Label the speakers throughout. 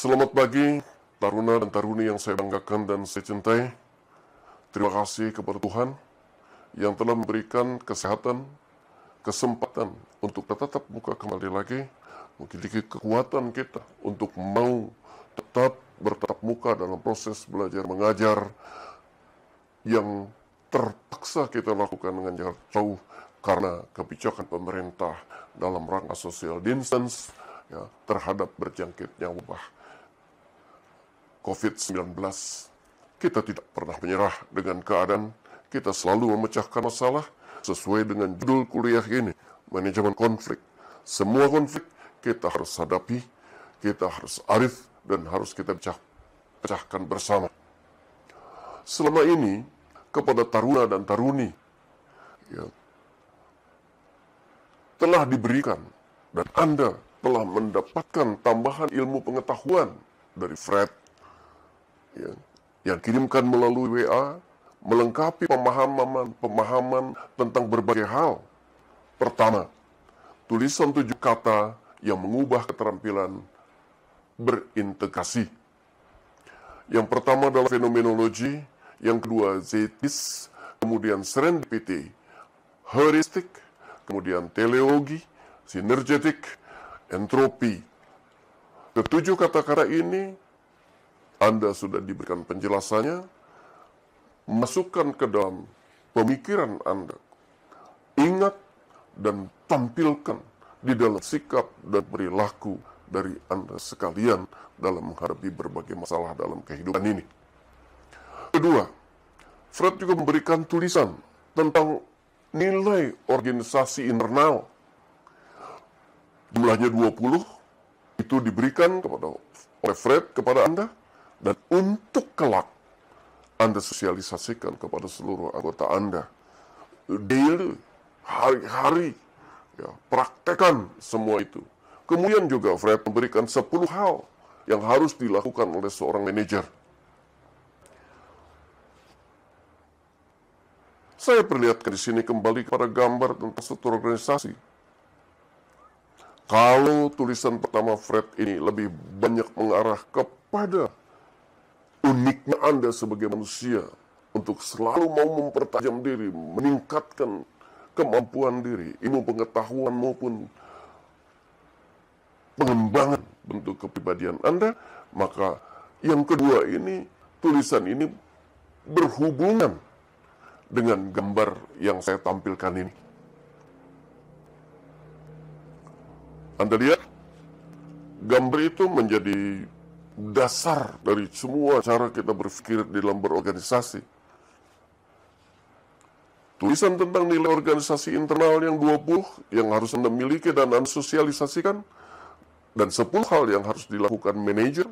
Speaker 1: Selamat pagi, taruna dan taruni yang saya banggakan dan saya cintai. Terima kasih kepada Tuhan yang telah memberikan kesehatan, kesempatan untuk tetap muka kembali lagi, memiliki kekuatan kita untuk mau tetap bertatap muka dalam proses belajar mengajar yang terpaksa kita lakukan dengan jarak jauh karena kebijakan pemerintah dalam rangka social distance terhadap berjangkitnya wabah COVID-19. Kita tidak pernah menyerah dengan keadaan, kita selalu memecahkan masalah sesuai dengan judul kuliah ini, manajemen konflik. Semua konflik kita harus hadapi, kita harus arif, dan harus kita pecahkan bersama. Selama ini, kepada taruna dan taruni, telah diberikan, dan Anda telah mendapatkan tambahan ilmu pengetahuan dari Fred, yang kirimkan melalui WA, melengkapi pemahaman tentang berbagai hal. Pertama, tulisan 7 kata yang mengubah keterampilan berintegrasi. Yang pertama adalah fenomenologi, yang kedua zeitgeist, kemudian serendipity, heuristik, kemudian teleologi, sinergetik, entropi. Ketujuh kata-kata ini Anda sudah diberikan penjelasannya, masukkan ke dalam pemikiran Anda. Ingat dan tampilkan di dalam sikap dan perilaku dari Anda sekalian dalam menghadapi berbagai masalah dalam kehidupan ini. Kedua, Fred juga memberikan tulisan tentang nilai organisasi internal. Jumlahnya 20, itu diberikan oleh Fred kepada Anda, dan untuk kelak Anda sosialisasikan kepada seluruh anggota Anda. Daily, hari-hari, praktekkan semua itu. Kemudian juga Fred memberikan 10 hal yang harus dilakukan oleh seorang manajer. Saya perlihatkan di sini kembali kepada gambar tentang struktur organisasi. Kalau tulisan pertama Fred ini lebih banyak mengarah kepada uniknya Anda sebagai manusia untuk selalu mau mempertajam diri, meningkatkan kemampuan diri, ilmu pengetahuan maupun pengembangan bentuk kepribadian Anda, maka yang kedua ini, tulisan ini berhubungan dengan gambar yang saya tampilkan ini. Anda lihat, gambar itu menjadi dasar dari semua cara kita berpikir di dalam berorganisasi. Tulisan tentang nilai organisasi internal yang 20 yang harus Anda miliki dan Anda sosialisasikan, dan 10 hal yang harus dilakukan manajer,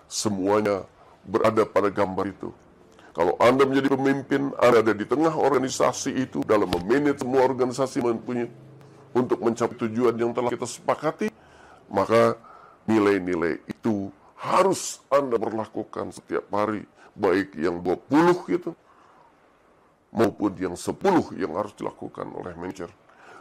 Speaker 1: semuanya berada pada gambar itu. Kalau Anda menjadi pemimpin, Anda ada di tengah organisasi itu dalam memanage semua organisasi untuk mencapai tujuan yang telah kita sepakati, maka nilai-nilai itu harus Anda berlakukan setiap hari, baik yang 20 gitu, maupun yang 10 yang harus dilakukan oleh manajer.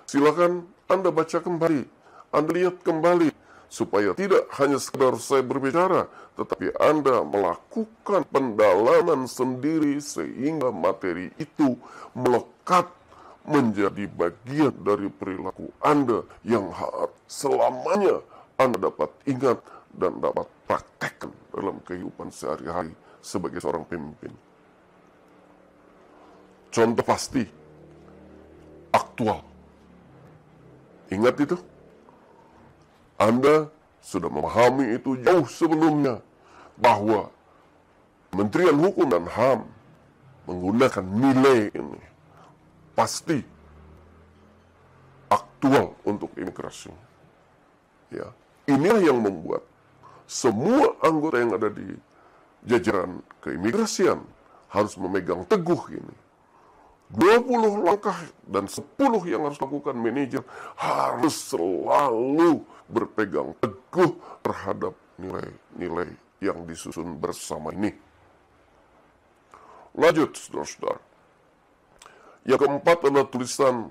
Speaker 1: Silakan Anda baca kembali, Anda lihat kembali, supaya tidak hanya sekedar saya berbicara, tetapi Anda melakukan pendalaman sendiri sehingga materi itu melekat menjadi bagian dari perilaku Anda yang selamanya Anda dapat ingat dan dapat praktekkan dalam kehidupan sehari-hari sebagai seorang pemimpin. Contoh pasti, aktual. Ingat itu? Anda sudah memahami itu jauh sebelumnya, bahwa Kementerian Hukum dan HAM menggunakan nilai ini. Pasti aktual untuk imigrasi. Inilah yang membuat semua anggota yang ada di jajaran keimigrasian harus memegang teguh ini. 20 langkah dan 10 yang harus lakukan manajer harus selalu berpegang teguh terhadap nilai-nilai yang disusun bersama ini. Lanjut, saudara-saudara. Yang keempat adalah tulisan,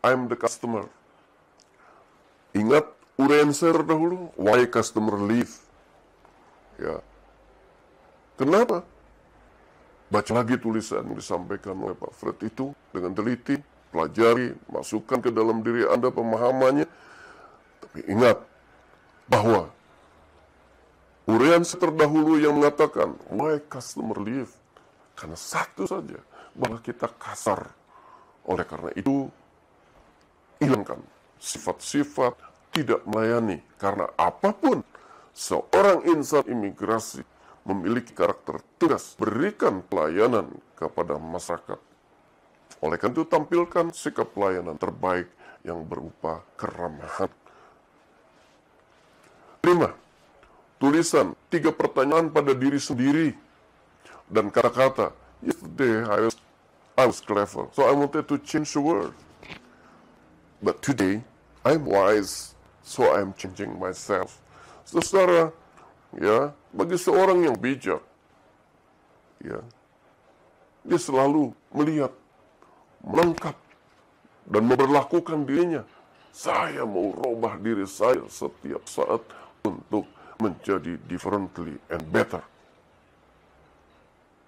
Speaker 1: I'm the customer. Ingat uraian saya dahulu, why customer leave? Ya. Kenapa? Baca lagi tulisan yang disampaikan oleh Pak Fred itu dengan teliti, pelajari, masukkan ke dalam diri Anda pemahamannya. Tapi ingat bahwa uraian terdahulu yang mengatakan why customer leave, karena satu saja, bahwa kita kasar. Oleh karena itu, hilangkan sifat-sifat tidak melayani, karena apapun seorang insan imigrasi memiliki karakter tegas, berikan pelayanan kepada masyarakat. Oleh karena itu, tampilkan sikap pelayanan terbaik yang berupa keramahan. 5. Tulisan 3 pertanyaan pada diri sendiri dan kata-kata, yesterday I was clever, so I wanted to change the world. But today I'm wise, so I'm changing myself. Saudara, ya, bagi seorang yang bijak, ya, dia selalu melihat, menangkap, dan memperlakukan dirinya. Saya mau rubah diri saya setiap saat untuk menjadi differently and better.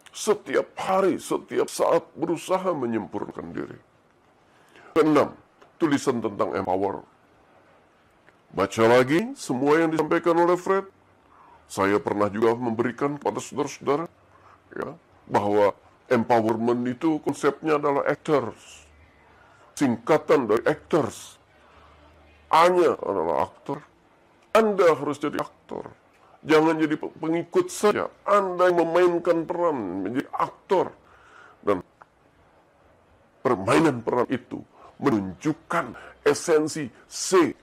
Speaker 1: Setiap hari, setiap saat berusaha menyempurnakan diri. 6. Tulisan tentang empower. Baca lagi semua yang disampaikan oleh Fred. Saya pernah juga memberikan pada saudara-saudara, ya, bahwa empowerment itu konsepnya adalah actors. Singkatan dari actors. A-nya adalah aktor. Anda harus jadi aktor. Jangan jadi pengikut saja. Anda yang memainkan peran, menjadi aktor. Dan permainan peran itu menunjukkan esensi C.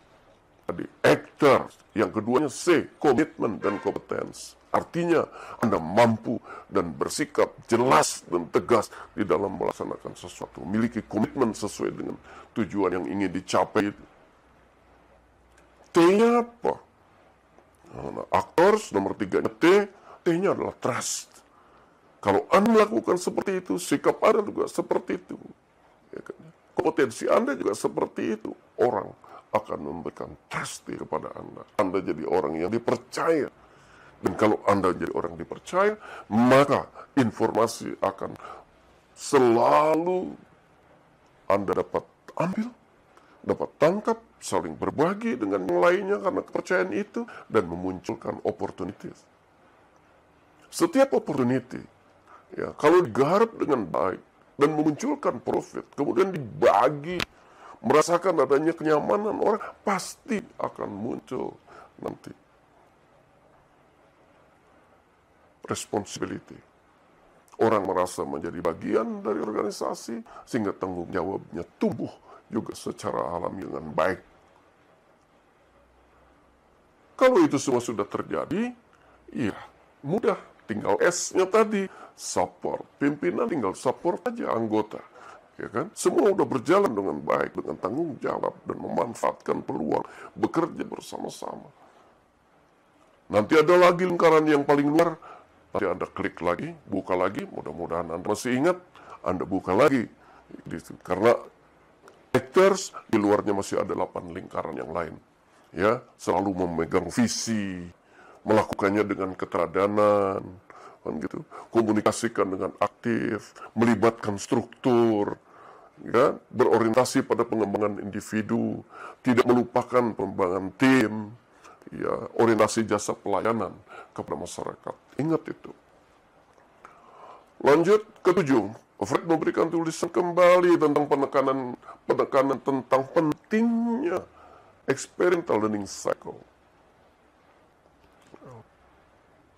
Speaker 1: Tadi, actor. Yang keduanya C, komitmen dan kompetensi. Artinya, Anda mampu dan bersikap jelas dan tegas di dalam melaksanakan sesuatu. Memiliki komitmen sesuai dengan tujuan yang ingin dicapai. T-nya apa? Nah, actors, nomor 3-nya T. T-nya adalah trust. Kalau Anda melakukan seperti itu, sikap Anda juga seperti itu. Ya kan? Kompetensi Anda juga seperti itu. Orang akan memberikan trust kepada Anda. Anda jadi orang yang dipercaya. Dan kalau Anda jadi orang yang dipercaya, maka informasi akan selalu Anda dapat ambil, dapat tangkap, saling berbagi dengan yang lainnya karena kepercayaan itu, dan memunculkan opportunities. Setiap opportunity, ya, kalau digarap dengan baik dan memunculkan profit, kemudian dibagi, merasakan adanya kenyamanan, orang pasti akan muncul nanti responsibility. Orang merasa menjadi bagian dari organisasi, sehingga tanggung jawabnya tumbuh juga secara alami dengan baik. Kalau itu semua sudah terjadi, ya mudah. Tinggal S-nya tadi, support. Pimpinan tinggal support aja anggota. Ya kan? Semua udah berjalan dengan baik, dengan tanggung jawab, dan memanfaatkan peluang, bekerja bersama-sama. Nanti ada lagi lingkaran yang paling luar, nanti Anda klik lagi, buka lagi, mudah-mudahan Anda masih ingat, Anda buka lagi. Karena actors, di luarnya masih ada 8 lingkaran yang lain. Ya, selalu memegang visi, melakukannya dengan keteladanan, kan gitu. Komunikasikan dengan aktif, melibatkan struktur, ya, berorientasi pada pengembangan individu, tidak melupakan pengembangan tim, ya, orientasi jasa pelayanan kepada masyarakat. Ingat itu. Lanjut ke 7. Fred memberikan tulisan kembali tentang penekanan tentang pentingnya experiential learning cycle.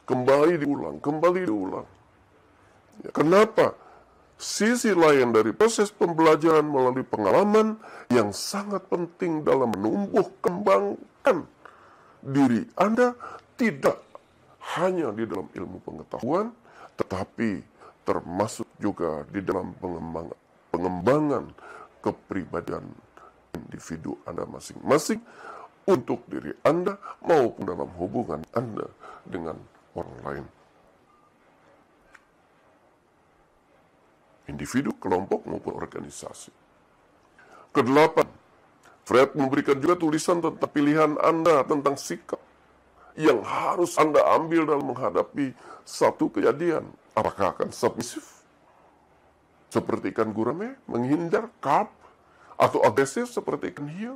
Speaker 1: Kembali diulang. Ya, kenapa? Sisi lain dari proses pembelajaran melalui pengalaman yang sangat penting dalam menumbuh kembangkan diri Anda, tidak hanya di dalam ilmu pengetahuan, tetapi termasuk juga di dalam pengembangan kepribadian individu Anda masing-masing untuk diri Anda maupun dalam hubungan Anda dengan orang lain. Individu, kelompok maupun organisasi. Kedelapan, Fred memberikan juga tulisan tentang pilihan Anda tentang sikap. yang harus Anda ambil dalam menghadapi satu kejadian. Apakah akan submisif, seperti ikan gurame, menghindar, calm, atau agresif seperti ikan hiu,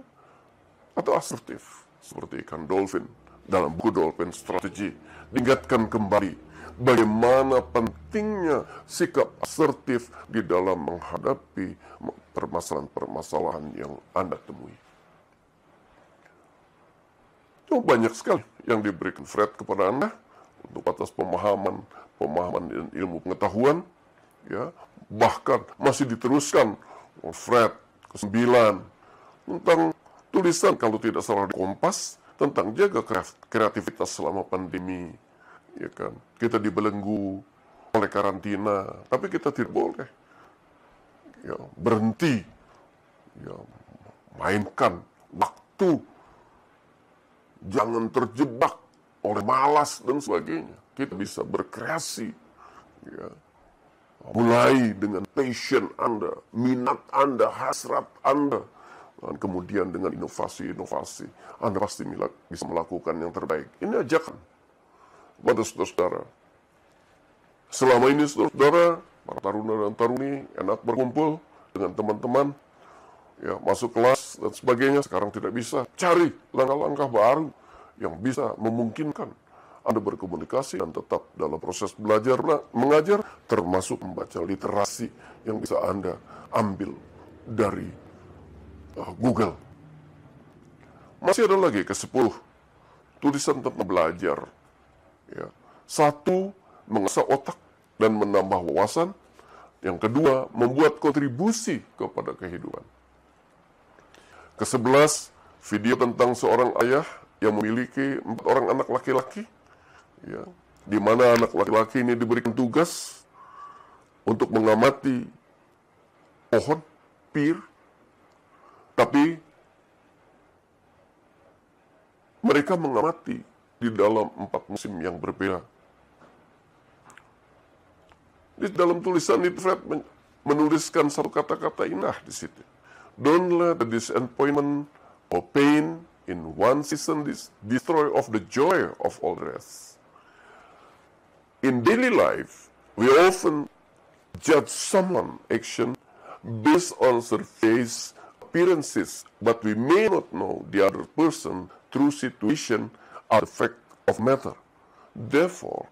Speaker 1: atau asertif seperti ikan dolphin? Dalam buku Dolphin Strategy diingatkan kembali bagaimana pentingnya sikap asertif di dalam menghadapi permasalahan-permasalahan yang Anda temui. Banyak sekali yang diberikan Fred kepada Anda untuk atas pemahaman dan ilmu pengetahuan, ya, bahkan masih diteruskan Fred ke-9 tentang tulisan, kalau tidak salah, di Kompas, tentang jaga kreativitas selama pandemi, ya kan. Kita dibelenggu oleh karantina, tapi kita tidak boleh ya berhenti, ya, mainkan waktu, jangan terjebak oleh malas dan sebagainya. Kita bisa berkreasi, ya, mulai dengan passion Anda, minat Anda, hasrat Anda, dan kemudian dengan inovasi-inovasi Anda pasti bisa melakukan yang terbaik. Ini ajakan pada saudara-saudara. Selama ini saudara, para taruna dan taruni enak berkumpul dengan teman-teman, ya, masuk kelas dan sebagainya. Sekarang tidak bisa. Cari langkah-langkah baru yang bisa memungkinkan Anda berkomunikasi dan tetap dalam proses belajar mengajar, termasuk membaca literasi yang bisa Anda ambil dari Google. Masih ada lagi ke-10 tulisan tentang belajar. Ya. 1, mengasah otak dan menambah wawasan. Yang kedua, membuat kontribusi kepada kehidupan. Ke-11, video tentang seorang ayah yang memiliki 4 orang anak laki-laki, ya, di mana anak laki-laki ini diberikan tugas untuk mengamati pohon pir, tapi mereka mengamati di dalam 4 musim yang berbeda. Di dalam tulisan itu Fred menuliskan satu kata-kata indah di situ. Don't let the disappointment or pain in one season destroy of the joy of all the rest. In daily life, we often judge someone's action based on surface appearances, but we may not know the other person true situation or the fact of matter. Therefore,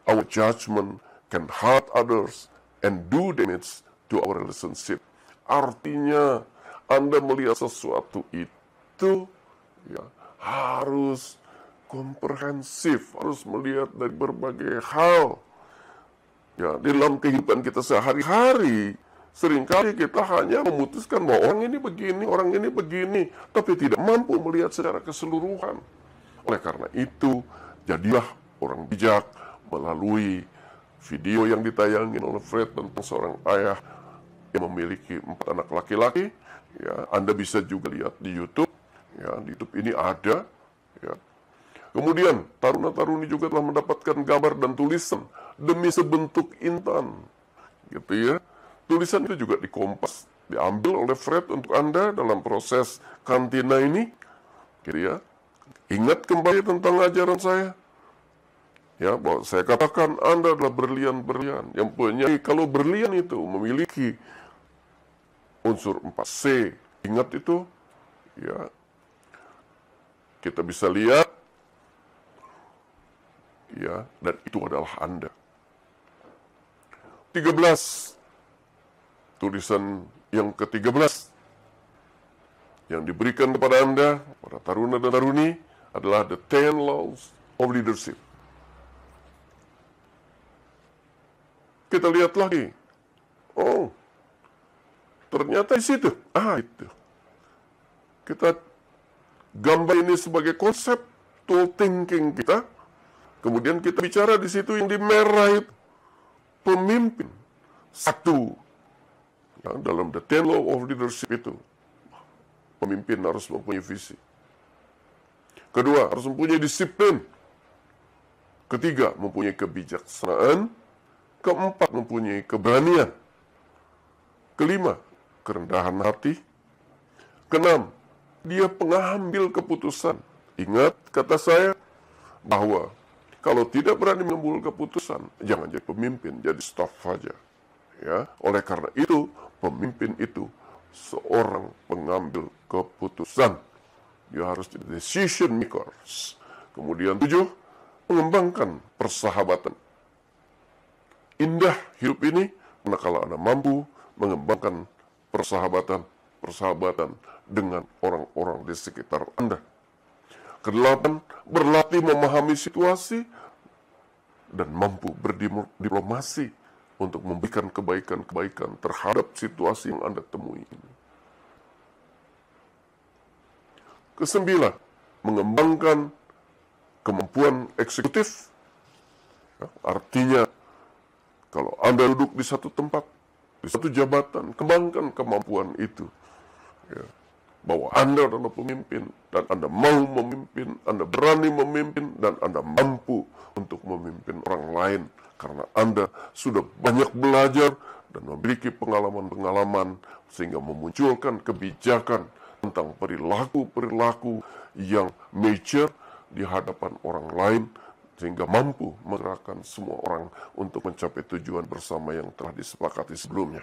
Speaker 1: our judgment can hurt others and do damage to our relationship. Artinya, Anda melihat sesuatu itu, ya, harus komprehensif, harus melihat dari berbagai hal. Ya, di dalam kehidupan kita sehari-hari, seringkali kita hanya memutuskan bahwa orang ini begini, tapi tidak mampu melihat secara keseluruhan. Oleh karena itu, jadilah orang bijak melalui video yang ditayangin oleh Fred tentang seorang ayah yang memiliki 4 anak laki-laki. Ya, Anda bisa juga lihat di YouTube. Ya, di YouTube ini ada. Ya. Kemudian, taruna-taruni juga telah mendapatkan gambar dan tulisan demi sebentuk intan. Gitu ya. Tulisan itu juga di Kompas, diambil oleh Fred untuk Anda dalam proses kantina ini. Gitu ya. Ingat kembali tentang ajaran saya. Ya, bahwa saya katakan Anda adalah berlian-berlian yang punya, kalau berlian itu memiliki unsur 4C. Ingat itu, ya. Kita bisa lihat, ya, dan itu adalah Anda. 13. Tulisan yang ke-13 yang diberikan kepada Anda, para taruna dan taruni, adalah The 10 Laws of Leadership. Kita lihat lagi. Oh, ternyata di situ. Itu. Kita gambar ini sebagai konsep tool thinking kita. Kemudian kita bicara di situ yang di merah itu. Pemimpin. 1. Ya, dalam the 10 law of leadership itu. Pemimpin harus mempunyai visi. Kedua, harus mempunyai disiplin. Ketiga, mempunyai kebijaksanaan. Keempat, mempunyai keberanian. Kelima, kerendahan hati. Keenam, dia pengambil keputusan. Ingat kata saya, bahwa kalau tidak berani mengambil keputusan, jangan jadi pemimpin, jadi staff saja. Ya, oleh karena itu, pemimpin itu seorang pengambil keputusan. Dia harus jadi decision makers. Kemudian 7, mengembangkan persahabatan. Indah hidup ini, manakala Anda mampu mengembangkan persahabatan dengan orang-orang di sekitar Anda. Kedelapan, berlatih memahami situasi dan mampu berdiplomasi untuk memberikan kebaikan-kebaikan terhadap situasi yang Anda temui ini. Kesembilan, mengembangkan kemampuan eksekutif. Ya, artinya, kalau Anda duduk di satu tempat, di satu jabatan, kembangkan kemampuan itu. Ya, bahwa Anda adalah pemimpin, dan Anda mau memimpin, Anda berani memimpin, dan Anda mampu untuk memimpin orang lain. Karena Anda sudah banyak belajar dan memiliki pengalaman-pengalaman, sehingga memunculkan kebijakan tentang perilaku-perilaku yang mature di hadapan orang lain, sehingga mampu menggerakkan semua orang untuk mencapai tujuan bersama yang telah disepakati sebelumnya.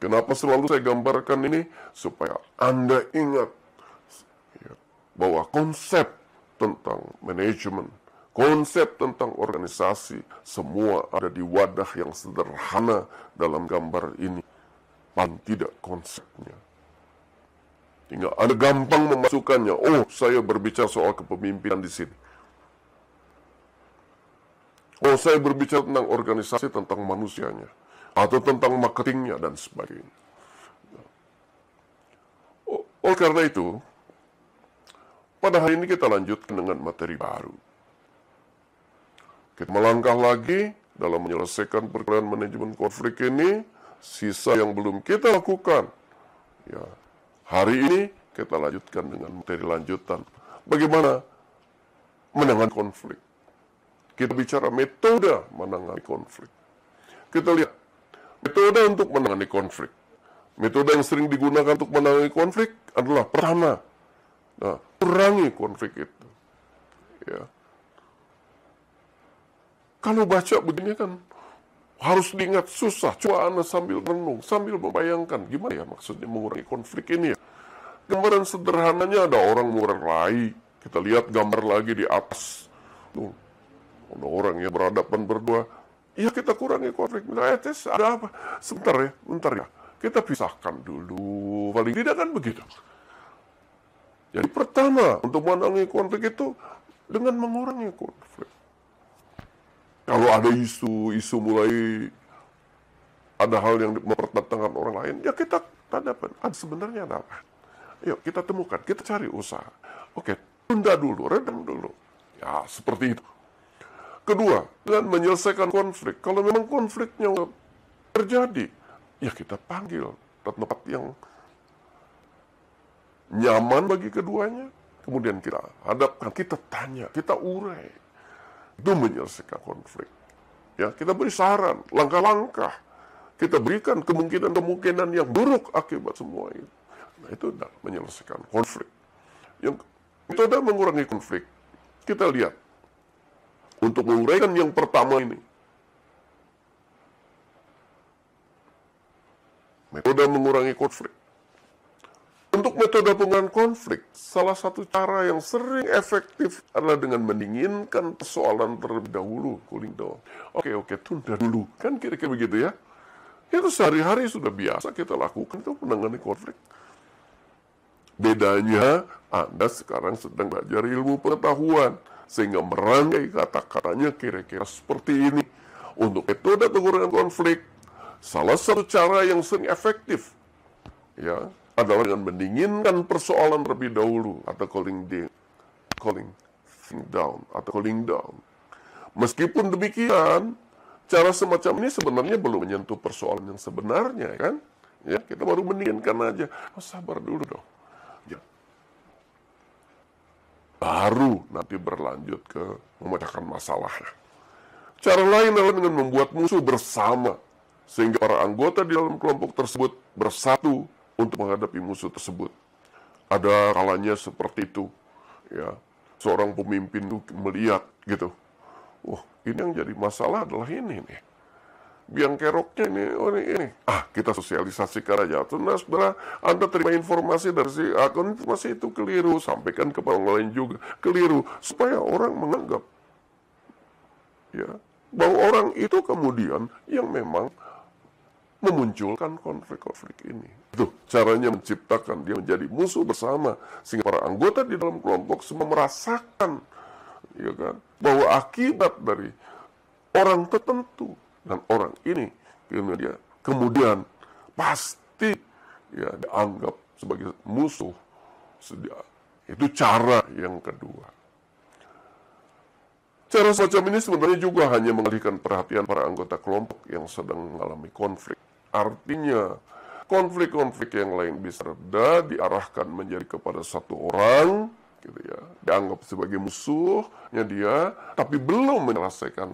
Speaker 1: Kenapa selalu saya gambarkan ini? Supaya Anda ingat ya, bahwa konsep tentang manajemen, konsep tentang organisasi, semua ada di wadah yang sederhana dalam gambar ini. Paling tidak konsepnya. Hingga Anda gampang memasukkannya. Oh, saya berbicara soal kepemimpinan di sini. Oh, saya berbicara tentang organisasi, tentang manusianya. Atau tentang marketingnya, dan sebagainya. Oleh karena itu, pada hari ini kita lanjutkan dengan materi baru. Kita melangkah lagi dalam menyelesaikan perkelahian manajemen konflik ini, sisa yang belum kita lakukan. Ya, hari ini kita lanjutkan dengan materi lanjutan. Bagaimana menangani konflik. Kita bicara metode menangani konflik. Kita lihat metode untuk menangani konflik. Metode yang sering digunakan untuk menangani konflik adalah pertama, kurangi konflik itu. Ya. Kalau baca begini kan harus diingat susah. Coba Anda sambil renung, sambil membayangkan gimana ya maksudnya mengurangi konflik ini ya. Gambaran sederhananya ada orang berkelahi. Kita lihat gambar lagi di atas. Tuh, ada orang yang berhadapan berdua. Ya kita kurangi konflik. Ada apa? Sebentar ya, bentar ya. Kita pisahkan dulu. Paling tidak kan begitu. Jadi pertama untuk menangani konflik itu dengan mengurangi konflik. Kalau ada isu mulai ada hal yang mempertentangkan orang lain, ya kita hadapkan. Sebenarnya ada apa? Yuk kita temukan, kita cari usaha. Oke, tunda dulu, redam dulu. Ya seperti itu. Kedua, dengan menyelesaikan konflik. Kalau memang konfliknya terjadi, ya kita panggil ke tempat yang nyaman bagi keduanya. Kemudian kita hadapkan, kita tanya, kita urai. Itu menyelesaikan konflik. Ya, kita beri saran, langkah-langkah. Kita berikan kemungkinan-kemungkinan yang buruk akibat semua itu. Nah, itu adalah menyelesaikan konflik. Yang metode mengurangi konflik, kita lihat. Untuk menguraikan yang pertama ini, metode mengurangi konflik. Untuk metode pengurangan konflik, salah satu cara yang sering efektif adalah dengan mendinginkan persoalan terlebih dahulu, cooling down. Oke, tunda dulu. Kan kira-kira begitu ya. Itu sehari-hari sudah biasa kita lakukan itu menangani konflik. Bedanya, Anda sekarang sedang belajar ilmu pengetahuan, sehingga merangkai kata-katanya kira-kira seperti ini. Untuk metode pengurangan konflik, salah satu cara yang sering efektif, ya, adalah dengan mendinginkan persoalan terlebih dahulu, atau cooling down. Meskipun demikian, cara semacam ini sebenarnya belum menyentuh persoalan yang sebenarnya, kan? Ya, kita baru mendinginkan aja. Sabar dulu dong. Ya. Baru nanti berlanjut ke memecahkan masalahnya. Cara lain adalah dengan membuat musuh bersama, sehingga para anggota di dalam kelompok tersebut bersatu untuk menghadapi musuh tersebut. Ada kalanya seperti itu, ya. seorang pemimpin itu melihat gitu. Wah, ini yang jadi masalah adalah ini nih. Biang keroknya ini. Kita sosialisasikan aja. Nah, saudara, Anda terima informasi dari si akun informasi itu keliru. Sampaikan kepada orang lain juga. Keliru. Supaya orang menganggap ya, bahwa orang itu kemudian yang memang memunculkan konflik-konflik ini. Itu caranya menciptakan dia menjadi musuh bersama. Sehingga para anggota di dalam kelompok semua merasakan ya kan, bahwa akibat dari orang tertentu dan orang ini kemudian pasti ya dianggap sebagai musuh. Itu cara yang kedua. Cara semacam ini sebenarnya juga hanya mengalihkan perhatian para anggota kelompok yang sedang mengalami konflik. Artinya, konflik-konflik yang lain bisa reda, diarahkan menjadi kepada satu orang, gitu ya, dianggap sebagai musuhnya dia, tapi belum menyelesaikan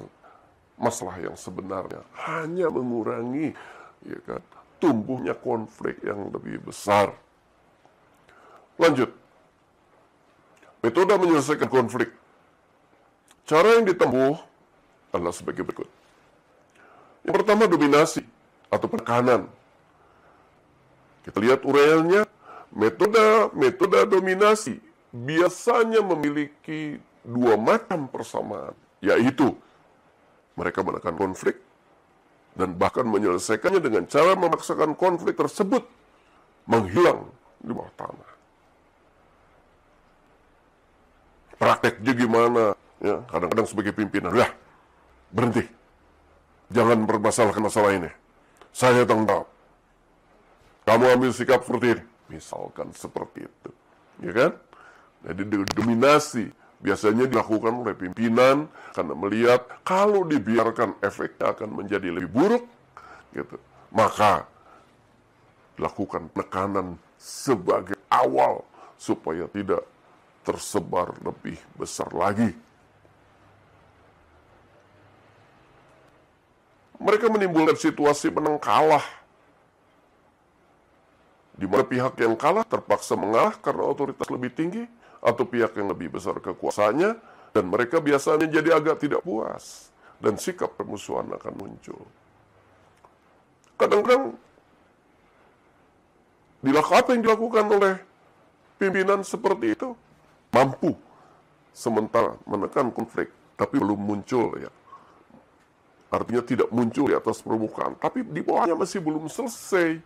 Speaker 1: masalah yang sebenarnya, hanya mengurangi ya kan, tumbuhnya konflik yang lebih besar. Lanjut, metode menyelesaikan konflik. Cara yang ditempuh adalah sebagai berikut. Yang pertama, dominasi atau penekanan. Kita lihat uraiannya, metode dominasi biasanya memiliki dua macam persamaan, yaitu mereka menekan konflik dan bahkan menyelesaikannya dengan cara memaksakan konflik tersebut menghilang di bawah tanah. Prakteknya gimana? Ya, kadang-kadang sebagai pimpinan, udah berhenti, jangan mempermasalahkan masalah ini. Saya tanggung jawab. Kamu ambil sikap seperti ini, misalkan seperti itu, ya kan? Jadi dominasi biasanya dilakukan oleh pimpinan karena melihat kalau dibiarkan efeknya akan menjadi lebih buruk, gitu. Maka lakukan penekanan sebagai awal supaya tidak tersebar lebih besar lagi. Mereka menimbulkan situasi menang kalah, di mana pihak yang kalah terpaksa mengalah karena otoritas lebih tinggi, atau pihak yang lebih besar kekuasaannya, dan mereka biasanya jadi agak tidak puas, dan sikap permusuhan akan muncul. Kadang-kadang, apa yang dilakukan oleh pimpinan seperti itu? Mampu sementara menekan konflik, tapi belum muncul ya. Artinya tidak muncul di atas permukaan, tapi di bawahnya masih belum selesai.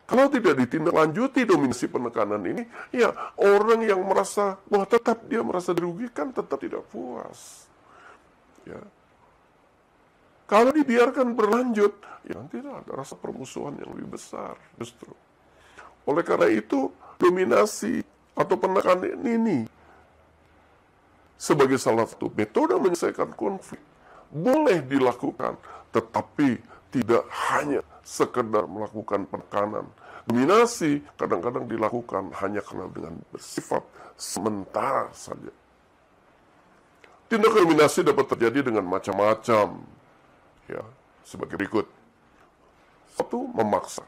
Speaker 1: Kalau tidak ditindaklanjuti dominasi penekanan ini, ya orang yang merasa bahwa tetap dia merasa dirugikan, tetap tidak puas. Ya. Kalau dibiarkan berlanjut, ya nanti ada rasa permusuhan yang lebih besar justru. Oleh karena itu, dominasi atau penekanan ini sebagai salah satu metode menyelesaikan konflik boleh dilakukan, tetapi tidak hanya sekedar melakukan penekanan. Dominasi kadang-kadang dilakukan hanya karena dengan bersifat sementara saja. Tindakan dominasi dapat terjadi dengan macam-macam, ya, sebagai berikut. Satu, memaksa,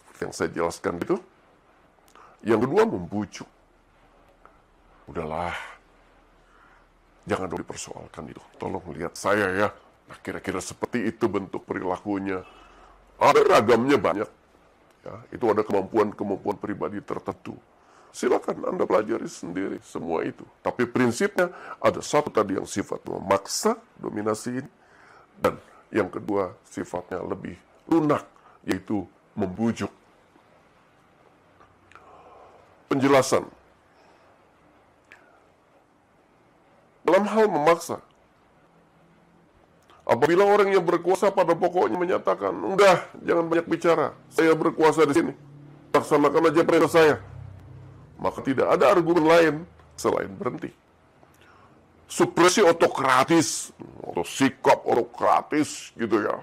Speaker 1: seperti yang saya jelaskan itu. Yang kedua, membujuk. Udahlah, jangan dulu dipersoalkan itu. Tolong lihat saya ya. Nah, kira-kira seperti itu bentuk perilakunya. Ada ragamnya banyak. Ya, itu ada kemampuan-kemampuan pribadi tertentu. Silakan Anda pelajari sendiri semua itu. Tapi prinsipnya ada satu tadi yang sifat memaksa, dominasi ini. Dan yang kedua sifatnya lebih lunak, yaitu membujuk. Penjelasan. Dalam hal memaksa, apabila orang yang berkuasa pada pokoknya menyatakan, enggak, jangan banyak bicara, saya berkuasa di sini, laksanakan aja perintah saya, maka tidak ada argumen lain selain berhenti. Supresi otokratis, atau sikap otokratis gitu ya,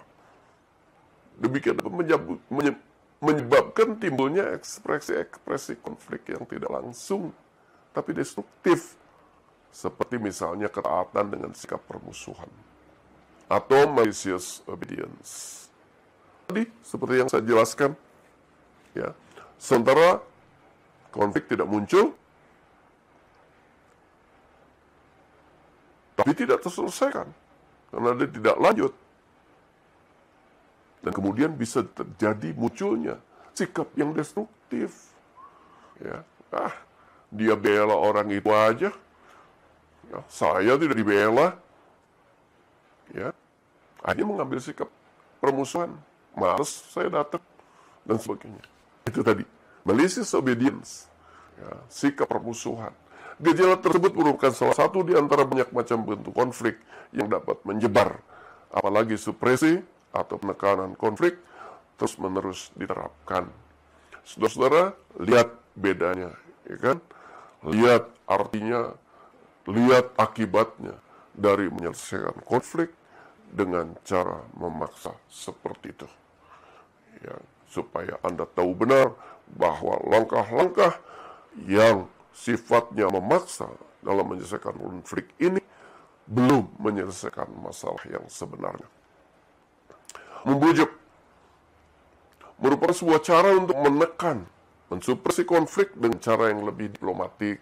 Speaker 1: demikian menyebabkan timbulnya ekspresi-ekspresi konflik yang tidak langsung, tapi destruktif. Seperti misalnya ketaatan dengan sikap permusuhan. Atau malicious obedience. Tadi, seperti yang saya jelaskan, ya, sementara konflik tidak muncul, tapi tidak terselesaikan karena dia tidak lanjut. Dan kemudian bisa terjadi munculnya sikap yang destruktif. Ya, dia bela orang itu aja. Ya, saya tidak dibela. Ya, akhirnya mengambil sikap permusuhan. Males saya datang dan sebagainya. Itu tadi, malicious obedience. Ya, sikap permusuhan. Gejala tersebut merupakan salah satu di antara banyak macam bentuk konflik yang dapat menyebar. Apalagi supresi atau penekanan konflik terus-menerus diterapkan. Saudara-saudara, lihat bedanya, ya kan? Lihat artinya, lihat akibatnya dari menyelesaikan konflik dengan cara memaksa seperti itu. Ya, supaya Anda tahu benar bahwa langkah-langkah yang sifatnya memaksa dalam menyelesaikan konflik ini belum menyelesaikan masalah yang sebenarnya. Membujuk merupakan sebuah cara untuk menekan, mensupresi konflik dengan cara yang lebih diplomatik.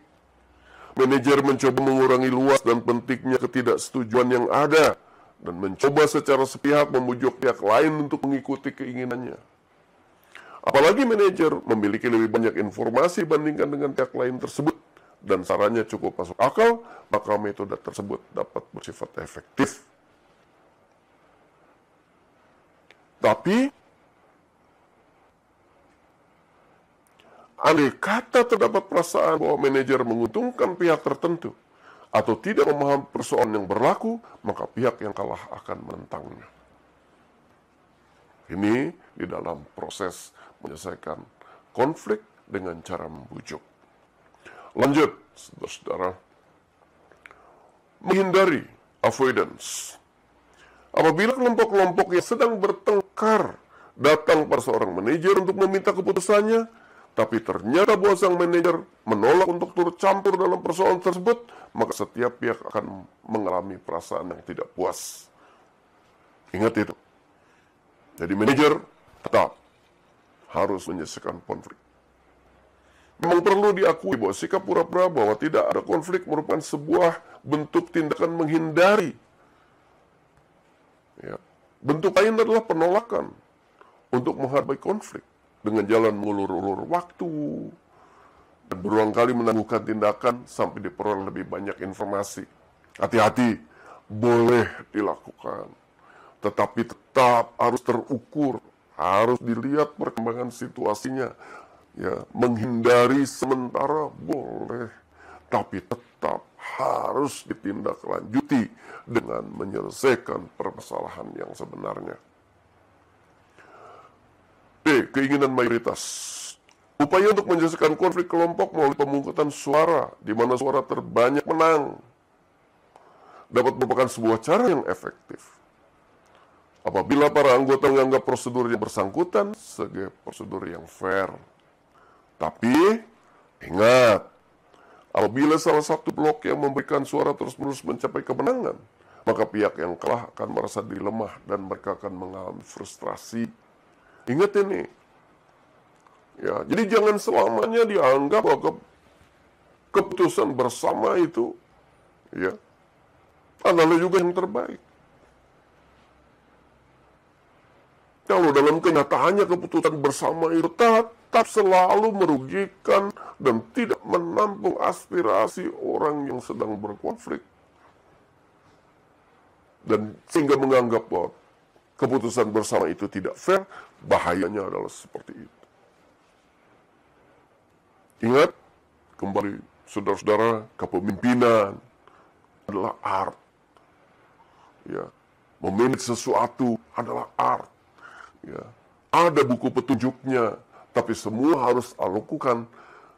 Speaker 1: Manajer mencoba mengurangi luas dan pentingnya ketidaksetujuan yang ada dan mencoba secara sepihak membujuk pihak lain untuk mengikuti keinginannya. Apalagi manajer memiliki lebih banyak informasi dibandingkan dengan pihak lain tersebut dan sarannya cukup masuk akal, maka metode tersebut dapat bersifat efektif. Tapi, andai kata terdapat perasaan bahwa manajer menguntungkan pihak tertentu atau tidak memahami persoalan yang berlaku, maka pihak yang kalah akan menentangnya. Ini di dalam proses menyelesaikan konflik dengan cara membujuk. Lanjut, saudara-saudara. Menghindari, avoidance. Apabila kelompok-kelompok yang sedang bertengkar datang pada seorang manajer untuk meminta keputusannya, tapi ternyata bahwa sang manajer menolak untuk turut campur dalam persoalan tersebut, maka setiap pihak akan mengalami perasaan yang tidak puas. Ingat itu. Jadi manajer tetap harus menyelesaikan konflik. Memang perlu diakui bahwa sikap pura-pura bahwa tidak ada konflik merupakan sebuah bentuk tindakan menghindari. Ya. Bentuk lain adalah penolakan untuk menghadapi konflik dengan jalan mengulur-ulur waktu dan berulang kali menangguhkan tindakan sampai diperoleh lebih banyak informasi. Hati-hati, boleh dilakukan, tetapi tetap harus terukur, harus dilihat perkembangan situasinya. Ya, menghindari sementara boleh, tapi tetap harus ditindaklanjuti dengan menyelesaikan permasalahan yang sebenarnya. B. Keinginan mayoritas. Upaya untuk menyelesaikan konflik kelompok melalui pemungutan suara, di mana suara terbanyak menang, dapat merupakan sebuah cara yang efektif. Apabila para anggota menganggap prosedur yang bersangkutan sebagai prosedur yang fair. Tapi, ingat, apabila salah satu blok yang memberikan suara terus-menerus mencapai kemenangan, maka pihak yang kalah akan merasa diri lemah dan mereka akan mengalami frustrasi. Ingat ini. Ya, jadi jangan selamanya dianggap bahwa keputusan bersama itu ya adalah juga yang terbaik. Kalau dalam kenyataannya keputusan bersama itu tetap selalu merugikan dan tidak menampung aspirasi orang yang sedang berkonflik. Dan sehingga menganggap bahwa keputusan bersama itu tidak fair, bahayanya adalah seperti itu. Ingat, kembali saudara-saudara, kepemimpinan adalah art. Ya, memanage sesuatu adalah art. Ya, ada buku petunjuknya, tapi semua harus lakukan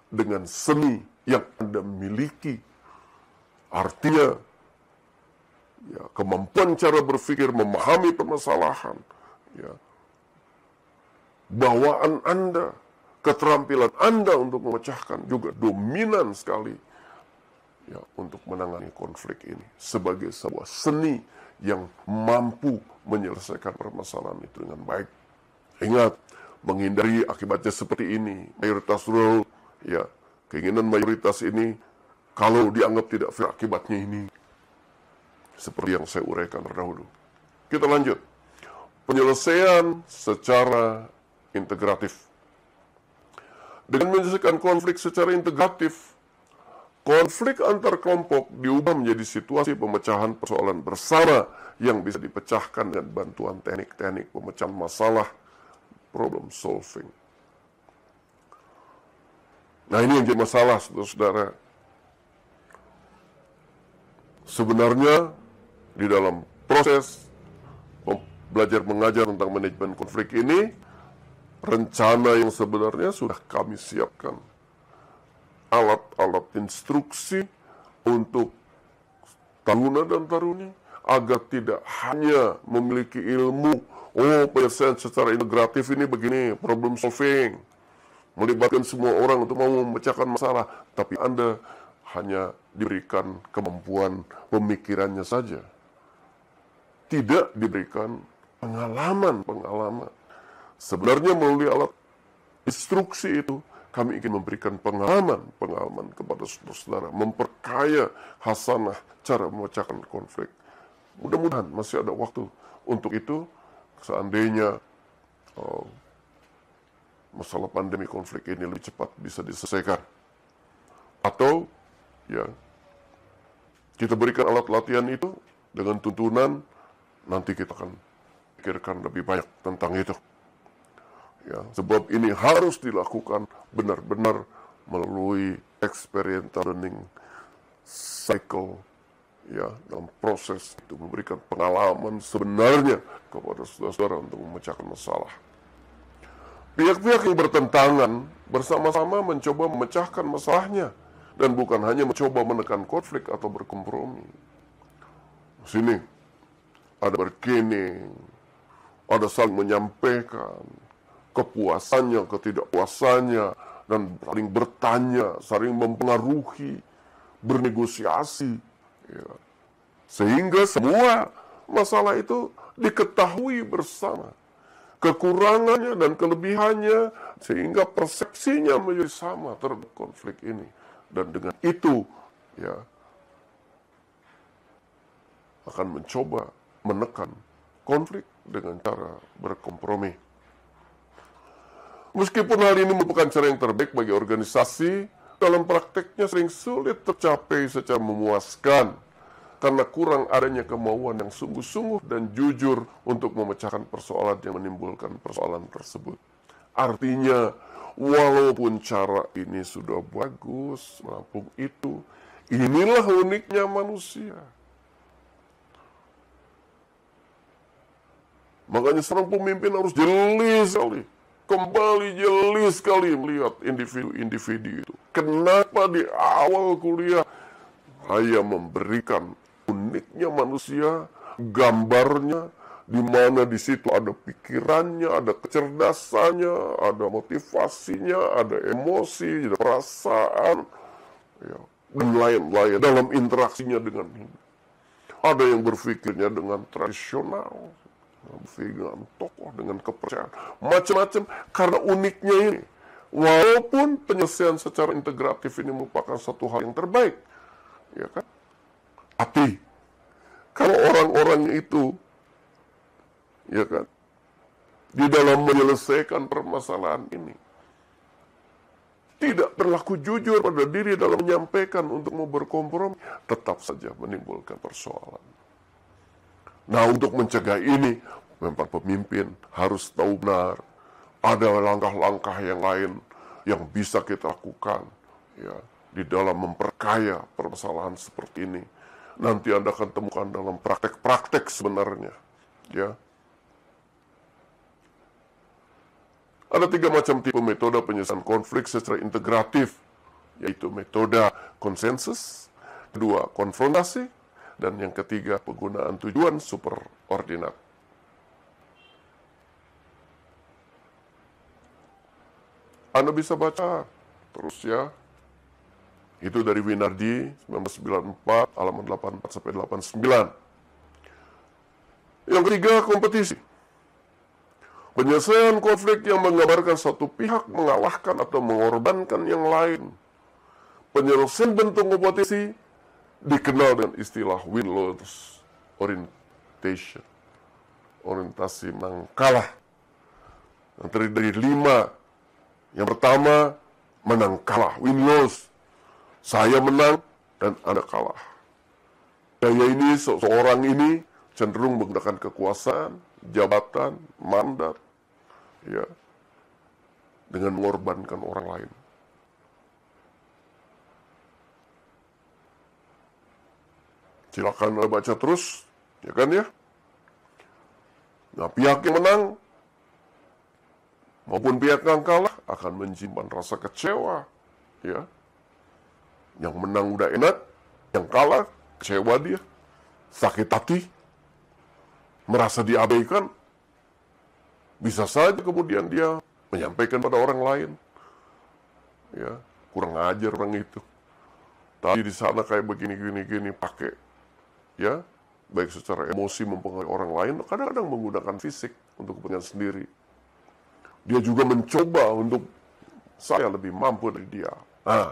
Speaker 1: dengan seni yang Anda miliki. Artinya, ya, kemampuan cara berpikir, memahami permasalahan, ya, bawaan Anda, keterampilan Anda untuk memecahkan juga dominan sekali ya, untuk menangani konflik ini sebagai sebuah seni yang mampu menyelesaikan permasalahan itu dengan baik. Ingat, menghindari akibatnya seperti ini. Mayoritas rule, ya, keinginan mayoritas ini kalau dianggap tidak fair akibatnya ini. seperti yang saya uraikan terdahulu. Kita lanjut. Penyelesaian secara integratif. Dengan menyelesaikan konflik secara integratif, konflik antar kelompok diubah menjadi situasi pemecahan persoalan bersama yang bisa dipecahkan dengan bantuan teknik-teknik pemecahan masalah, problem solving. Nah, ini yang jadi masalah, saudara-saudara. Sebenarnya di dalam proses belajar mengajar tentang manajemen konflik ini, rencana yang sebenarnya sudah kami siapkan. Alat-alat instruksi untuk taruna dan taruni agar tidak hanya memiliki ilmu, penyelesaian secara integratif ini begini, problem solving, melibatkan semua orang untuk mau memecahkan masalah, tapi Anda hanya diberikan kemampuan pemikirannya saja. Tidak diberikan pengalaman. Sebenarnya melalui alat instruksi itu, kami ingin memberikan pengalaman kepada saudara-saudara, memperkaya hasanah cara memecahkan konflik. Mudah-mudahan masih ada waktu untuk itu, seandainya masalah pandemi konflik ini lebih cepat bisa diselesaikan. Atau, ya, kita berikan alat latihan itu dengan tuntunan, nanti kita akan pikirkan lebih banyak tentang itu. Ya, sebab ini harus dilakukan benar-benar melalui experiential learning cycle, ya, dalam proses itu memberikan pengalaman sebenarnya kepada saudara-saudara untuk memecahkan masalah. Pihak-pihak yang bertentangan bersama-sama mencoba memecahkan masalahnya dan bukan hanya mencoba menekan konflik atau berkompromi. Sini ada bargaining, ada saling menyampaikan kepuasannya, ketidakpuasannya, dan saling bertanya, saling mempengaruhi, bernegosiasi, ya. Sehingga semua masalah itu diketahui bersama, kekurangannya dan kelebihannya, sehingga persepsinya menjadi sama terhadap konflik ini. Dan dengan itu, ya, akan mencoba menekan konflik dengan cara berkompromi. Meskipun hal ini merupakan cara yang terbaik bagi organisasi, dalam prakteknya sering sulit tercapai secara memuaskan karena kurang adanya kemauan yang sungguh-sungguh dan jujur untuk memecahkan persoalan yang menimbulkan persoalan tersebut. Artinya, walaupun cara ini sudah bagus menampung itu, inilah uniknya manusia. Makanya seorang pemimpin harus jeli sekali, kembali jeli sekali melihat individu-individu itu. Kenapa di awal kuliah saya memberikan uniknya manusia, gambarnya, di mana di situ ada pikirannya, ada kecerdasannya, ada motivasinya, ada emosi, ada perasaan, ya, dan lain-lain dalam interaksinya dengan ini. Ada yang berpikirnya dengan tradisional, dengan tokoh, dengan kepercayaan, macam-macam, karena uniknya ini. Walaupun penyelesaian secara integratif ini merupakan satu hal yang terbaik, ya kan? Tapi kalau orang-orang itu, ya kan, di dalam menyelesaikan permasalahan ini tidak berlaku jujur pada diri dalam menyampaikan untuk mau berkompromi, tetap saja menimbulkan persoalan. Nah, untuk mencegah ini, memang pemimpin harus tahu benar ada langkah-langkah yang lain yang bisa kita lakukan, ya, di dalam memperkaya permasalahan seperti ini. Nanti Anda akan temukan dalam praktek-praktek sebenarnya, ya. Ada 3 macam tipe metode penyelesaian konflik secara integratif, yaitu metode konsensus, kedua konfrontasi, dan yang ketiga penggunaan tujuan superordinat. Anda bisa baca terus, ya. Itu dari Winardi 1994 halaman 84 sampai 89. Yang ketiga, kompetisi. Penyelesaian konflik yang menggambarkan satu pihak mengalahkan atau mengorbankan yang lain. Penyelesaian bentuk kompetisi dikenal dengan istilah win-lose. orientation. Orientasi menang kalah. Yang terdiri dari 5. Yang pertama, menang kalah, win-loss. Saya menang dan Anda kalah. Gaya ini, seorang ini cenderung menggunakan kekuasaan, jabatan, mandat, ya, dengan mengorbankan orang lain. Silakan Anda baca terus, ya kan ya? Nah, pihak yang menang maupun pihak yang kalah akan menyimpan rasa kecewa, ya. Yang menang udah enak, yang kalah kecewa dia, sakit hati, merasa diabaikan. Bisa saja kemudian dia menyampaikan pada orang lain, ya, kurang ajar orang itu. Tadi di sana kayak begini pakai, ya, baik secara emosi mempengaruhi orang lain, kadang-kadang menggunakan fisik untuk kepentingan sendiri. Dia juga mencoba untuk saya lebih mampu dari dia. Nah,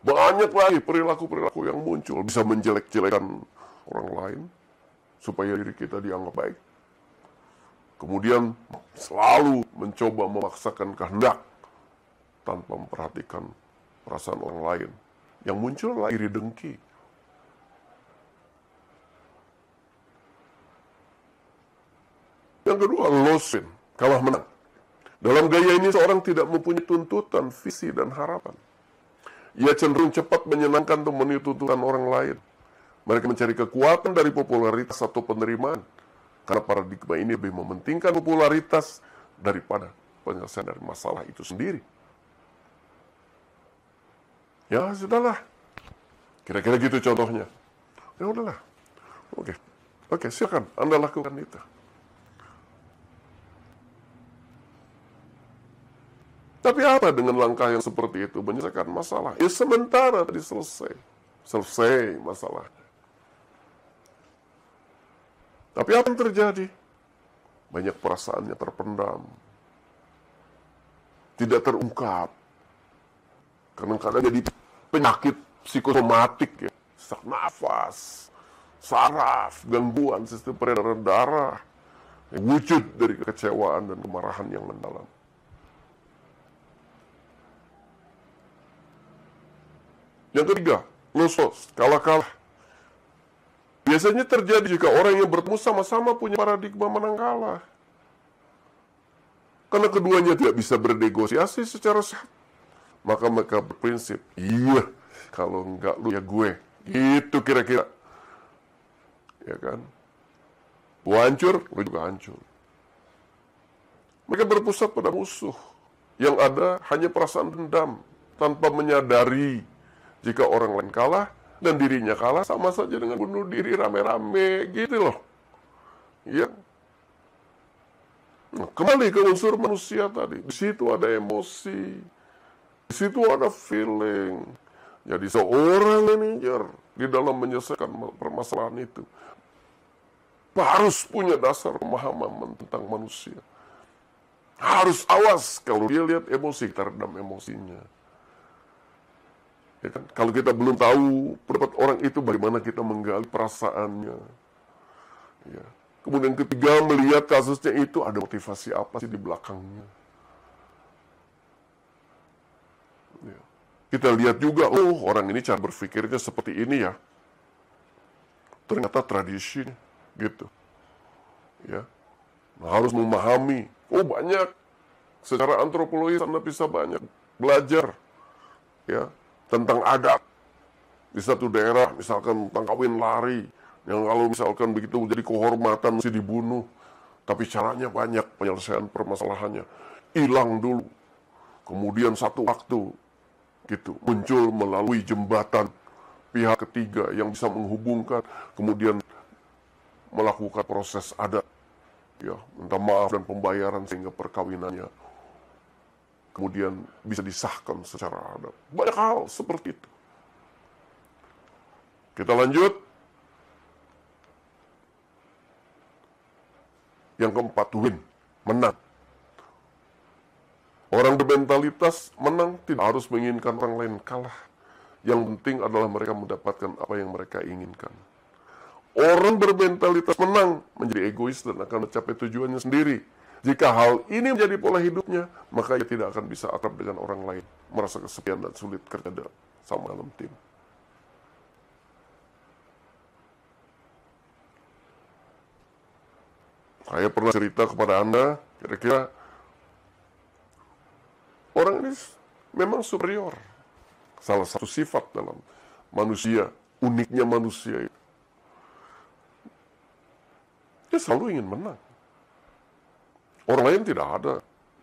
Speaker 1: banyak lagi perilaku-perilaku yang muncul, bisa menjelek-jelekan orang lain supaya diri kita dianggap baik. Kemudian selalu mencoba memaksakan kehendak tanpa memperhatikan perasaan orang lain. Yang muncul adalah iri dengki. Yang kedua, loss win, kalah menang. Dalam gaya ini seorang tidak mempunyai tuntutan, visi, dan harapan. Ia cenderung cepat menyenangkan atau memenuhi tuntutan orang lain. Mereka mencari kekuatan dari popularitas atau penerimaan. Karena paradigma ini lebih mementingkan popularitas daripada penyelesaian dari masalah itu sendiri. Ya, sudahlah. Kira-kira gitu contohnya. Ya udahlah. Oke, silakan Anda lakukan itu. Tapi apa dengan langkah yang seperti itu menyelesaikan masalah? Ya sementara tadi selesai masalahnya. Tapi apa yang terjadi? Banyak perasaannya terpendam, tidak terungkap. Kadang-kadang jadi penyakit psikosomatik, ya, sesak nafas, saraf, gangguan sistem peredaran darah, yang wujud dari kekecewaan dan kemarahan yang mendalam. Yang ketiga, loss, kalah-kalah. Biasanya terjadi jika orang yang bertemu sama-sama punya paradigma menang kalah. Karena keduanya tidak bisa bernegosiasi secara sehat. Maka mereka berprinsip, iya, kalau enggak lu ya gue. Gitu kira-kira. Ya kan? Gue hancur, lu juga hancur. Mereka berpusat pada musuh. Yang ada hanya perasaan dendam. Tanpa menyadari jika orang lain kalah dan dirinya kalah sama saja dengan bunuh diri rame-rame gitu loh. Ya. Nah, kembali ke unsur manusia tadi. Di situ ada emosi. Di situ ada feeling. Jadi seorang manajer di dalam menyelesaikan permasalahan itu harus punya dasar pemahaman tentang manusia. Harus awas kalau dia lihat emosi, terendam emosinya. Ya kan? Kalau kita belum tahu pendapat orang itu, bagaimana kita menggali perasaannya. Ya. Kemudian ketiga, melihat kasusnya itu ada motivasi apa sih di belakangnya. Ya. Kita lihat juga, oh orang ini cara berpikirnya seperti ini ya. Ternyata tradisi, gitu. Ya. Nah, harus memahami, oh banyak. Secara antropologis Anda bisa banyak belajar. Ya. Tentang adat di satu daerah, misalkan tentang kawin lari, yang kalau misalkan begitu menjadi kehormatan mesti dibunuh, tapi caranya banyak penyelesaian permasalahannya. Hilang dulu, kemudian satu waktu gitu muncul melalui jembatan pihak ketiga yang bisa menghubungkan, kemudian melakukan proses adat, ya, minta maaf dan pembayaran sehingga perkawinannya kemudian bisa disahkan secara adat. Banyak hal seperti itu. Kita lanjut. Yang keempat, win, menang. Orang bermentalitas menang tidak harus menginginkan orang lain kalah. Yang penting adalah mereka mendapatkan apa yang mereka inginkan. Orang bermentalitas menang menjadi egois dan akan mencapai tujuannya sendiri. Jika hal ini menjadi pola hidupnya, maka ia tidak akan bisa akrab dengan orang lain, merasa kesepian dan sulit kerja sama dalam tim. Saya pernah cerita kepada Anda, kira-kira orang ini memang superior. Salah satu sifat dalam manusia, uniknya manusia itu. Dia selalu ingin menang. Orang lain tidak ada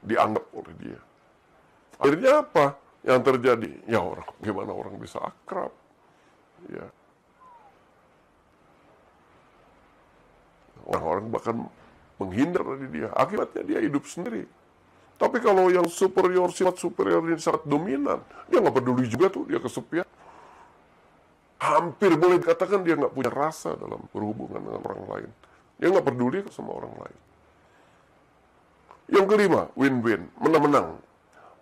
Speaker 1: dianggap oleh dia. Akhirnya apa yang terjadi? Ya gimana orang bisa akrab? Ya. Orang-orang bahkan menghindar dari dia. Akibatnya dia hidup sendiri. Tapi kalau yang superior, sifat superior ini sangat dominan, dia nggak peduli juga tuh dia kesepian. Hampir boleh dikatakan dia nggak punya rasa dalam berhubungan dengan orang lain. Dia nggak peduli sama orang lain. Yang kelima, win-win, menang-menang.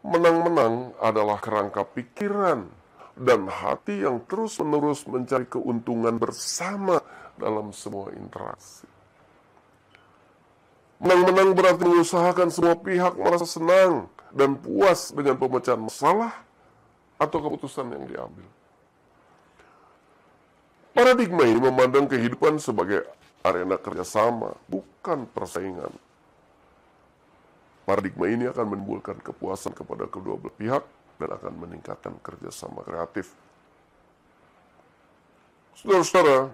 Speaker 1: Menang-menang adalah kerangka pikiran dan hati yang terus-menerus mencari keuntungan bersama dalam semua interaksi. Menang-menang berarti mengusahakan semua pihak merasa senang dan puas dengan pemecahan masalah atau keputusan yang diambil. Paradigma ini memandang kehidupan sebagai arena kerjasama, bukan persaingan. Paradigma ini akan menimbulkan kepuasan kepada kedua belah pihak dan akan meningkatkan kerjasama kreatif. Saudara-saudara,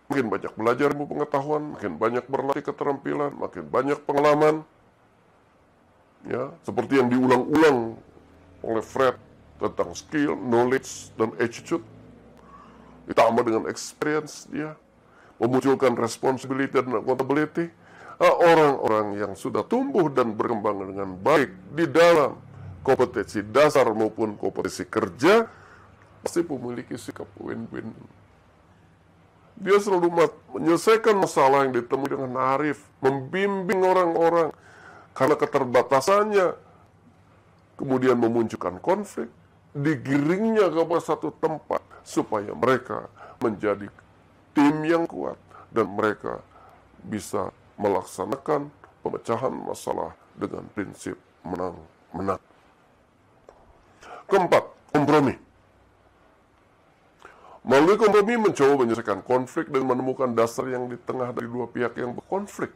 Speaker 1: makin banyak belajar ilmu pengetahuan, makin banyak berlatih keterampilan, makin banyak pengalaman, ya, seperti yang diulang-ulang oleh Fred tentang skill, knowledge, dan attitude, ditambah dengan experience dia, memunculkan responsibility dan accountability. Orang-orang yang sudah tumbuh dan berkembang dengan baik di dalam kompetensi dasar maupun kompetensi kerja pasti memiliki sikap win-win. Dia selalu menyelesaikan masalah yang ditemui dengan arif, membimbing orang-orang karena keterbatasannya, kemudian memunculkan konflik, digiringnya ke satu tempat supaya mereka menjadi tim yang kuat dan mereka bisa melaksanakan pemecahan masalah dengan prinsip menang-menang. Keempat, kompromi. Melalui kompromi mencoba menyelesaikan konflik dan menemukan dasar yang di tengah dari dua pihak yang berkonflik.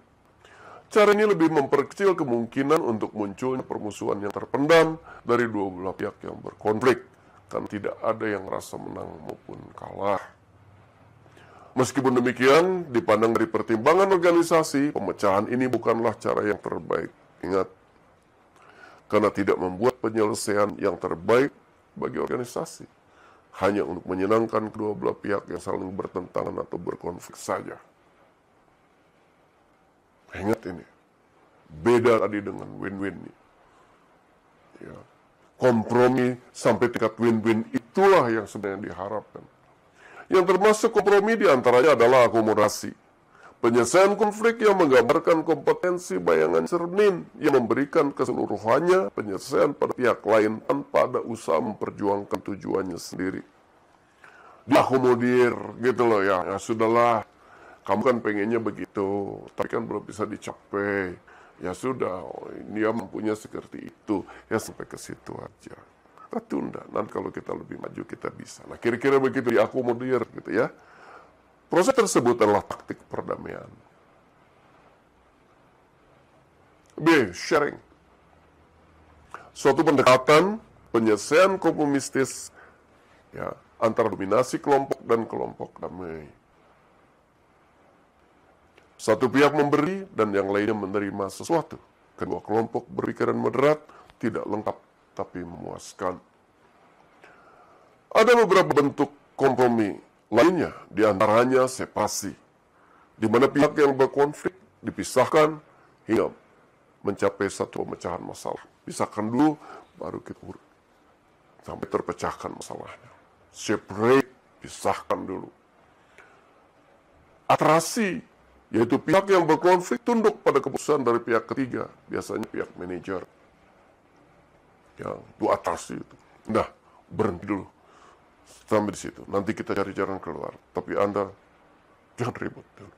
Speaker 1: Cara ini lebih memperkecil kemungkinan untuk munculnya permusuhan yang terpendam dari dua belah pihak yang berkonflik, karena tidak ada yang rasa menang maupun kalah. Meskipun demikian, dipandang dari pertimbangan organisasi, pemecahan ini bukanlah cara yang terbaik. Ingat, karena tidak membuat penyelesaian yang terbaik bagi organisasi. Hanya untuk menyenangkan kedua belah pihak yang saling bertentangan atau berkonflik saja. Ingat ini, beda tadi dengan win-win. Ya. Kompromi sampai tingkat win-win itulah yang sebenarnya diharapkan. Yang termasuk kompromi diantaranya adalah akomodasi. Penyelesaian konflik yang menggambarkan kompetensi bayangan cermin yang memberikan keseluruhannya penyelesaian pada pihak lain tanpa ada usaha memperjuangkan tujuannya sendiri. Diakomodir gitu loh ya sudahlah, kamu kan pengennya begitu, tapi kan belum bisa dicapai. Ya sudah, dia mampunya seperti itu, ya sampai ke situ aja. Kita tunda, nanti kalau kita lebih maju kita bisa. Nah kira-kira begitu diakomodir gitu ya. Proses tersebut adalah taktik perdamaian. B. Sharing. Suatu pendekatan penyelesaian kompromistis ya, antara dominasi kelompok dan kelompok damai. Satu pihak memberi dan yang lainnya menerima sesuatu. Kedua kelompok berpikiran moderat, tidak lengkap tapi memuaskan. Ada beberapa bentuk kompromi lainnya, diantaranya separasi, di mana pihak yang berkonflik dipisahkan hingga mencapai satu pemecahan masalah. Pisahkan dulu, baru kita urut sampai terpecahkan masalahnya. Separate, pisahkan dulu. Atrasi, yaitu pihak yang berkonflik tunduk pada keputusan dari pihak ketiga, biasanya pihak manajer. Ya, itu atrasi itu. Nah, berhenti dulu. Sampai di situ. Nanti kita cari jalan keluar. Tapi Anda Jangan ribut dulu.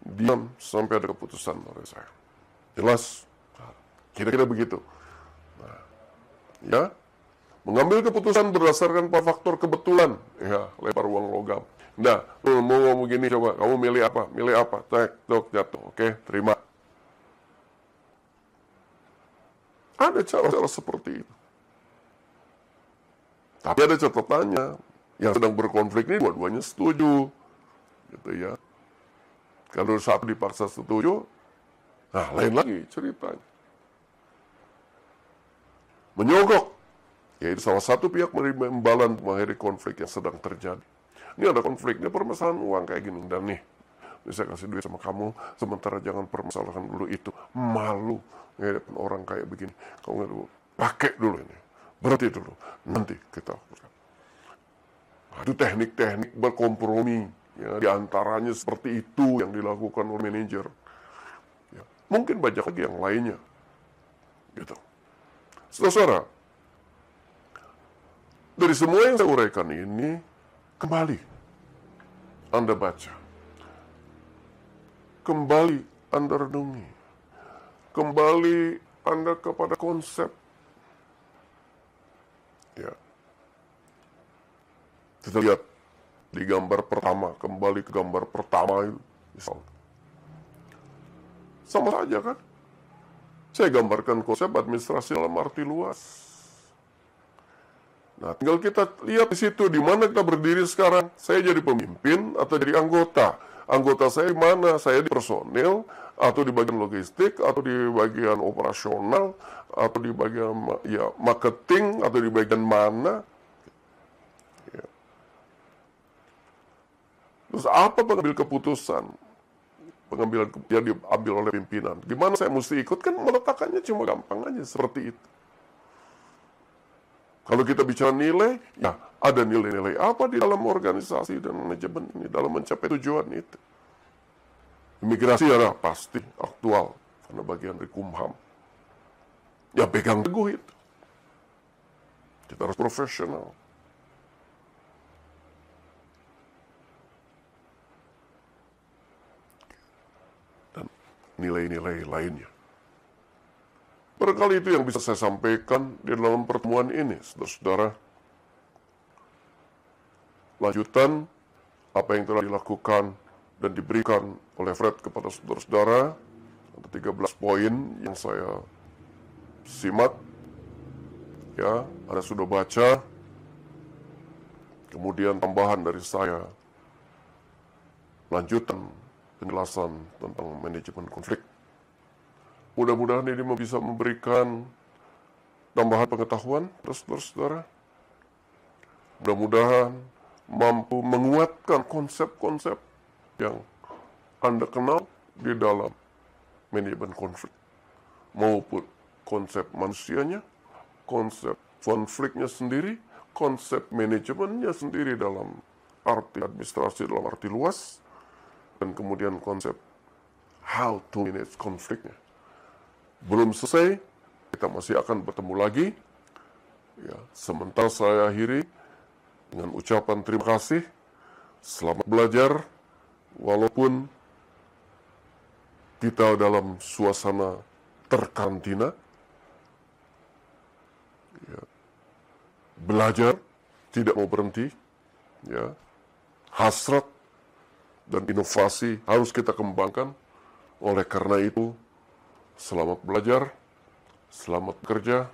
Speaker 1: Diam sampai ada keputusan oleh saya. Jelas? Kira-kira begitu. Nah, ya, mengambil keputusan berdasarkan faktor kebetulan. Ya, lempar uang logam. Nah, mau ngomong gini, coba, kamu milih apa? Milih apa? Tek, tok, jatuh. Oke, terima. Ada cara-cara seperti itu. Tapi ada catatannya. Yang sedang berkonflik ini dua-duanya setuju. Gitu ya. Kalau satu dipaksa setuju, nah lain lagi ceritanya. Menyogok, yaitu salah satu pihak menerima imbalan mengakhiri konflik yang sedang terjadi. Ini ada konflik, ini permasalahan uang kayak gini. Dan nih, saya kasih duit sama kamu, sementara jangan permasalahkan dulu itu. Malu, ngehadapin orang kayak begini. Kamu nggak dulu, pakai dulu ini. Berhenti dulu, nanti kita lakukan. Itu teknik-teknik berkompromi. Ya, di antaranya seperti itu yang dilakukan oleh manajer. Ya, mungkin banyak lagi yang lainnya. Gitu. Saudara, dari semua yang saya uraikan ini, kembali Anda baca. Kembali Anda renungi. Kembali Anda kepada konsep. Ya. Kita lihat di gambar pertama, kembali ke gambar pertama itu, misalnya. Sama saja kan? Saya gambarkan konsep administrasi dalam arti luas. Nah, tinggal kita lihat di situ, di mana kita berdiri sekarang. Saya jadi pemimpin atau jadi anggota. Anggota saya di mana? Saya di personil, atau di bagian logistik, atau di bagian operasional, atau di bagian ya, marketing, atau di bagian mana. Ya. Terus apa pengambil keputusan? Pengambilan keputusan diambil oleh pimpinan. Di mana saya mesti ikut? Kan meletakkannya cuma gampang aja, seperti itu. Kalau kita bicara nilai, ya ada nilai-nilai apa di dalam organisasi dan manajemen ini dalam mencapai tujuan itu. Imigrasi adalah pasti aktual, karena bagian dari Kumham. Ya pegang teguh itu. Kita harus profesional. Dan nilai-nilai lainnya. Barangkali itu yang bisa saya sampaikan di dalam pertemuan ini, saudara-saudara. Lanjutan apa yang telah dilakukan dan diberikan oleh Fred kepada saudara-saudara, ada 13 poin yang saya simak. Ya, Anda sudah baca. Kemudian tambahan dari saya, lanjutan penjelasan tentang manajemen konflik. Mudah-mudahan ini bisa memberikan tambahan pengetahuan, saudara-saudara. Mudah-mudahan mampu menguatkan konsep-konsep yang Anda kenal di dalam manajemen konflik. Maupun konsep manusianya, konsep konfliknya sendiri, konsep manajemennya sendiri dalam arti administrasi, dalam arti luas, dan kemudian konsep how to manage konfliknya. Belum selesai, kita masih akan bertemu lagi. Ya, sementara saya akhiri dengan ucapan terima kasih. Selamat belajar, walaupun kita dalam suasana terkarantina. Ya, belajar, tidak mau berhenti. Ya, hasrat dan inovasi harus kita kembangkan. Oleh karena itu, selamat belajar, selamat bekerja,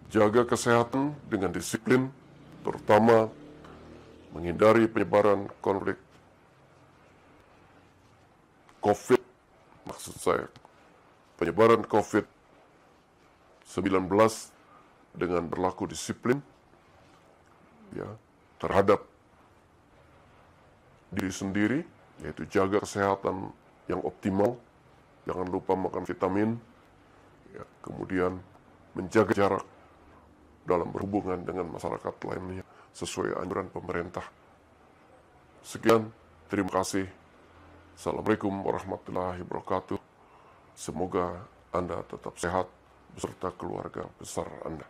Speaker 1: jaga kesehatan dengan disiplin, terutama menghindari penyebaran konflik COVID, maksud saya, penyebaran COVID-19 dengan berlaku disiplin, ya, terhadap diri sendiri, yaitu jaga kesehatan yang optimal. Jangan lupa makan vitamin, ya, kemudian menjaga jarak dalam berhubungan dengan masyarakat lainnya sesuai anjuran pemerintah. Sekian, terima kasih. Assalamualaikum warahmatullahi wabarakatuh. Semoga Anda tetap sehat beserta keluarga besar Anda.